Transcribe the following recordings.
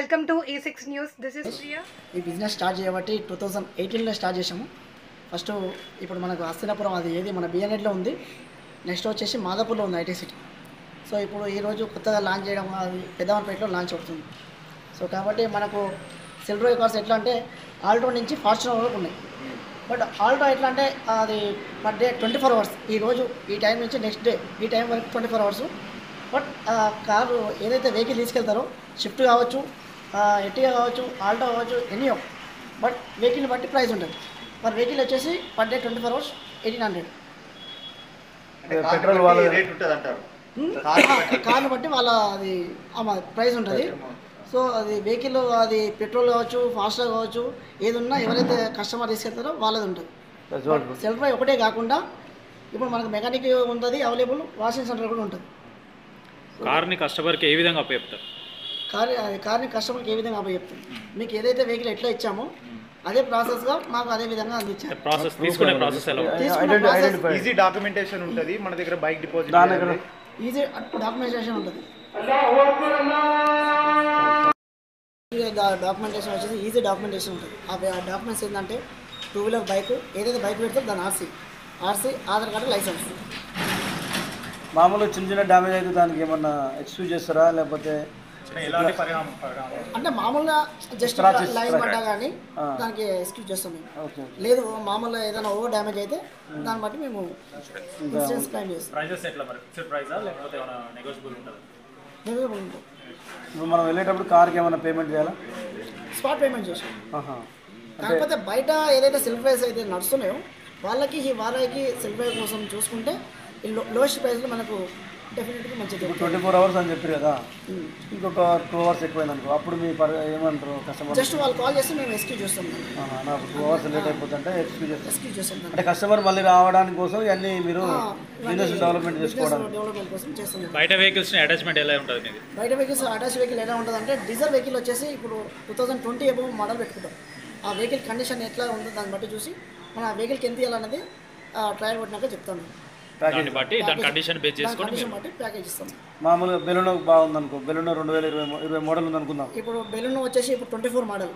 welcome to A6 News. This is Priya. ఈ business start చేయబట్టి 2018లో start చేసాము. First ఇప్పుడు మనకు హస్తినాపురం అది ఏది మన బిఎన్ఎడ్లో ఉంది. నెక్స్ట్ వచ్చేసి మాదాపూర్లో ఉంది ఐటీ సిటీ. సో ఇప్పుడు ఈరోజు కొత్తగా లాంచ్ చేయడం అది పెద్దవన్పేటలో లాంచ్ అవుతుంది. సో కాబట్టి మనకు సిల్వర్ కార్స్ ఎట్లా అంటే ఆల్టో నుంచి ఫార్చునర్ వరకు ఉన్నాయి. బట్ ఆల్టో ఎట్లా అంటే అది పర్ డే 24 అవర్స్. ఈరోజు ఈ టైం నుంచి నెక్స్ట్ డే ఈ టైం వరకు 24 అవర్స్. బట్ కారు ఏదైతే వెహికల్ తీసుకెళ్తారో షిఫ్ట్ కావచ్చు, ఎట్టిగా కావచ్చు, ఆల్టో కావచ్చు, ఎనీ బట్ వెహికల్ని బట్టి ప్రైస్ ఉంటుంది. మరి వెహికల్ వచ్చేసి per day 24 hours 1800. Petrol rate ఉంటుంది అంటారు. కార్ని బట్టి వాళ్ళ అది ప్రైస్ ఉంటుంది. సో అది వెహికల్ అది పెట్రోల్ కావచ్చు, ఫాస్ట్గా కావచ్చు, ఏది ఉన్నా ఎవరైతే కస్టమర్ తీసుకెళ్తారో వాళ్ళది ఉంటుంది. సెల్ఫ్ డ్రైవ్ ఒకటే కాకుండా ఇప్పుడు మనకు మెకానిక్ ఉంటుంది అవైలబుల్, వాషింగ్ సెంటర్ కూడా ఉంటుంది. కార్ని కస్టమర్కి ఏ విధంగా అప్పచెప్తారు? కార్ని కస్టమర్కి ఏ విధంగా అప్పచెప్తాం, మీకు ఏదైతే వెహికల్ ఎట్లా ఇచ్చామో అదే ప్రాసెస్గా మాకు అదే విధంగా అందించారు. ప్రాసెస్ తీసుకునే ప్రాసెస్ ఎలా ఉంటుంది? ఈజీ డాక్యుమెంటేషన్ ఉంటుంది మన దగ్గర. బైక్ డిపాజిట్ ఈజీ డాక్యుమెంటేషన్ ఉంటుంది. డాక్యుమెంటేషన్ వచ్చేసి ఈజీ డాక్యుమెంటేషన్ ఉంటుంది. ఆ డాక్యుమెంట్స్ ఏంటంటే 2 వీలర్ బైక్ ఏదైతే బైక్ పెడతారో దాని ఆర్సీ, ఆధార్ కార్డు, లైసెన్స్. మామూలు చిన్న చిన్న డ్యామేజ్ అయితే దానికి ఏమన్నా ఎక్స్క్యూజ్ చేస్తారా, లేకపోతే అంటే మామూలుగా జస్ట్ లైన్ పడ్డా కానీ దానికి ఎక్స్క్యూజ్ చేస్తాం మేము. లేదు మామూలుగా ఏదైనా ఓవర్ డ్యామేజ్ అయితే దాన్ని బట్టి మేము ఇన్సూరెన్స్ క్లెయిమ్ చేస్తాం. నెగోషియబుల్ ఉంటుంది. ఇప్పుడు మనం వెళ్ళేటప్పుడు కార్కి ఏమైనా పేమెంట్ చేయాలా? స్పాట్ పేమెంట్ చేసాం. కాకపోతే బయట ఏదైతే సెల్ఫ్ డ్రైవ్స్ అయితే నడుస్తున్నాయో వాళ్ళకి సెల్ఫ్ డ్రైవ్ కోసం చూసుకుంటే లోయెస్ట్ ప్రైస్లో మనకు డెఫినెట్గా మంచిది. 24 అవర్స్ అని చెప్పారు కదా, ఇంకొక 2 అవర్స్ ఎక్కువైంది అనుకో, అప్పుడు మీ ఏమంటారు కస్టమర్? జస్ట్ వాళ్ళు కాల్ చేస్తే మేము ఎక్స్క్యూజ్ చేస్తాం. నాకు 2 అవర్స్ లేట్ అయిపోతుంటే ఎక్స్క్యూజ్ చేస్తాం. అంటే కస్టమర్ మళ్ళీ రావడానికి కోసం ఇవన్నీ మీరు బిజినెస్ డెవలప్మెంట్ కోసం చేస్తాం. బయట వెహికల్స్ అటాచ్మెంట్ ఎలా ఉంటుంది మీది? బయట వెహికల్స్ అటాచ్ వెహికల్ ఎలా ఉంటుంది అంటే డీజిల్ వెహికల్ వచ్చేసి ఇప్పుడు 2020 అబౌవ్ మోడల్ పెట్టుకుంటాం. ఆ వెహికల్ కండిషన్ ఎట్లా ఉందో దాన్ని బట్టి చూసి మన ఆ వెహికల్కి ఎంత ఇవ్వాలన్నది ట్రయల్ కొట్టినాక చెప్తాను. దాన్ని బట్టి దాని కండిషన్ బేస్ చేసుకొని ప్యాకేజ్ ఇస్తాం. మామూలుగా బెలూనో బాగుంది అనుకో, బెలూనో 2020 మోడల్ ఉంది అనుకుందాం. ఇప్పుడు బెలూనో వచ్చేసి ఇప్పుడు 24 మోడల్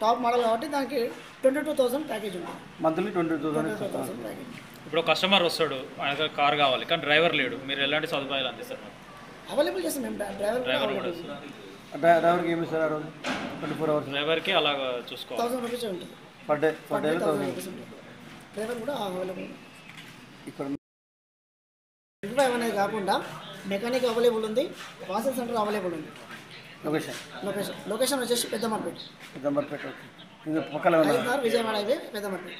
టాప్ మోడల్ కాబట్టి దానికి 22,000 ప్యాకేజ్ ఉంటుంది. Monthly 22,000 package. ఇప్పుడు కస్టమర్ వస్తాడు, ఆయనకు కార్ కావాలి కానీ డ్రైవర్ లేడు, మీరు ఎలాంటి సదుపాయాలు అందిస్తారు? అవైలబుల్ చేస్తాం మేము. డ్రైవర్కి ఏమి ఇస్తారు ఆ రోజు? 24 అవర్స్ డ్రైవర్కి అలా చూసుకోవాలి. 1000 రూపీస్ ఉంటుంది పర్ డే 1000 రూపీస్ ఉంటుంది. డ్రైవర్ కూడా అవైలబుల్. ఇక్కడ డ్రైవ్ అనేది కాకుండా మెకానిక్ అవైలబుల్ ఉంది, వాషింగ్ సెంటర్ అవైలబుల్ ఉంది. లొకేషన్ వచ్చేసి పెద్దమర్పేట. ఇది పక్కన విజయవాడ హైవే పెద్దమర్పేట.